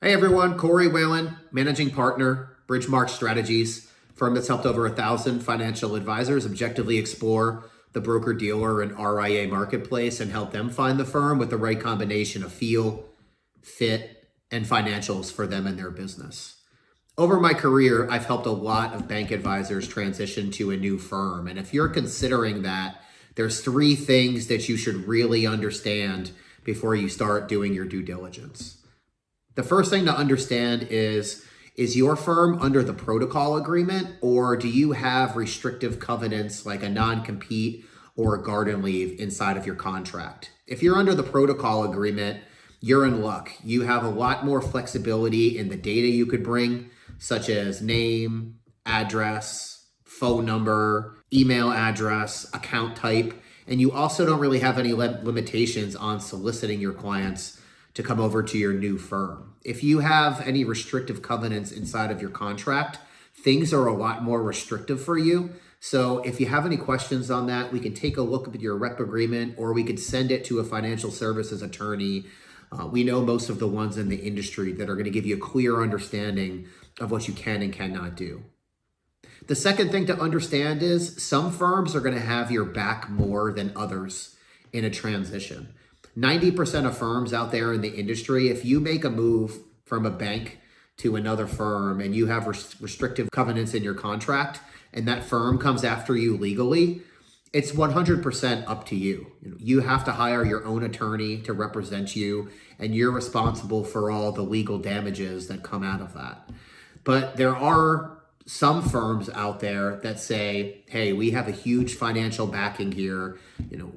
Hey everyone, Corey Walen, managing partner, Bridgemark Strategies, firm that's helped over 1,000 financial advisors objectively explore the broker-dealer and RIA marketplace and help them find the firm with the right combination of feel, fit, and financials for them and their business. Over my career, I've helped a lot of bank advisors transition to a new firm. And if you're considering that, there's 3 things that you should really understand before you start doing your due diligence. The first thing to understand is your firm under the protocol agreement, or do you have restrictive covenants like a non-compete or a garden leave inside of your contract? If you're under the protocol agreement, you're in luck. You have a lot more flexibility in the data you could bring, such as name, address, phone number, email address, account type, and you also don't really have any limitations on soliciting your clients to come over to your new firm. If you have any restrictive covenants inside of your contract, things are a lot more restrictive for you. So if you have any questions on that, we can take a look at your rep agreement, or we could send it to a financial services attorney. We know most of the ones in the industry that are going to give you a clear understanding of what you can and cannot do. The second thing to understand is some firms are going to have your back more than others in a transition. 90% of firms out there in the industry, if you make a move from a bank to another firm and you have restrictive covenants in your contract and that firm comes after you legally, it's 100% up to you. You have to hire your own attorney to represent you, and you're responsible for all the legal damages that come out of that. But there are some firms out there that say, hey, we have a huge financial backing here.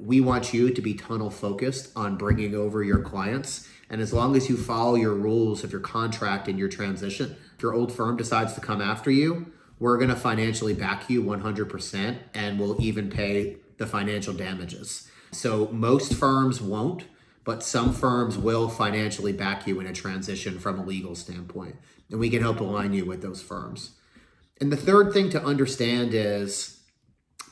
We want you to be tunnel focused on bringing over your clients. And as long as you follow your rules of your contract and your transition, if your old firm decides to come after you, we're going to financially back you 100%, and we'll even pay the financial damages. So most firms won't, but some firms will financially back you in a transition from a legal standpoint. And we can help align you with those firms. And the third thing to understand is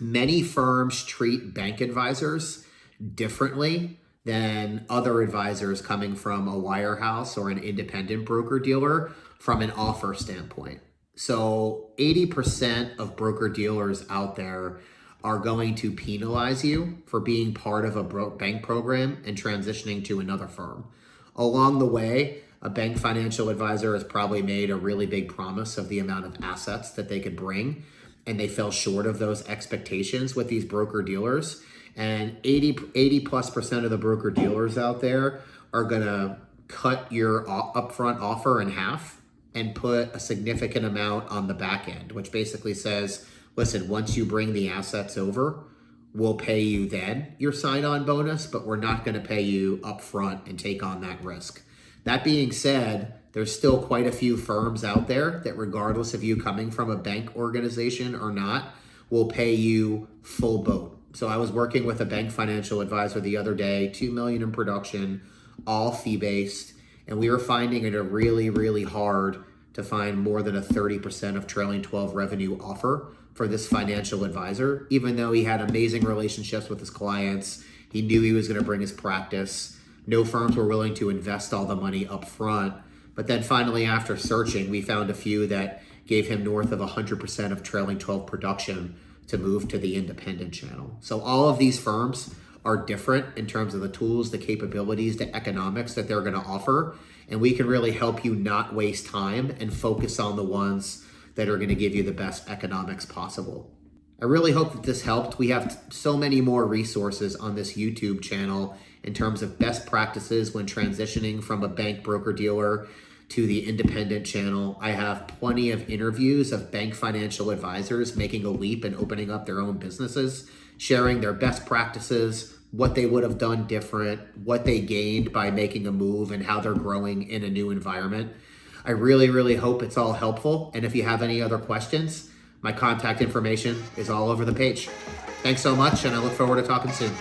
many firms treat bank advisors differently than other advisors coming from a wirehouse or an independent broker-dealer from an offer standpoint. So 80% of broker-dealers out there are going to penalize you for being part of a bank program and transitioning to another firm. Along the way, a bank financial advisor has probably made a really big promise of the amount of assets that they could bring, and they fell short of those expectations with these broker dealers. And 80+% of the broker dealers out there are gonna cut your upfront offer in half and put a significant amount on the back end, which basically says, listen, once you bring the assets over, we'll pay you then your sign-on bonus, but we're not gonna pay you upfront and take on that risk. That being said, there's still quite a few firms out there that, regardless of you coming from a bank organization or not, will pay you full boat. So I was working with a bank financial advisor the other day, $2 million in production, all fee-based, and we were finding it really, really hard to find more than a 30% of trailing 12 revenue offer for this financial advisor, even though he had amazing relationships with his clients. He knew he was going to bring his practice. No firms were willing to invest all the money up front. But then finally, after searching, we found a few that gave him north of 100% of trailing 12 production to move to the independent channel. So all of these firms are different in terms of the tools, the capabilities, the economics that they're going to offer. And we can really help you not waste time and focus on the ones that are going to give you the best economics possible. I really hope that this helped. We have so many more resources on this YouTube channel in terms of best practices when transitioning from a bank broker-dealer to the independent channel. I have plenty of interviews of bank financial advisors making a leap and opening up their own businesses, sharing their best practices, what they would have done different, what they gained by making a move, and how they're growing in a new environment. I really, really hope it's all helpful. And if you have any other questions, my contact information is all over the page. Thanks so much, and I look forward to talking soon.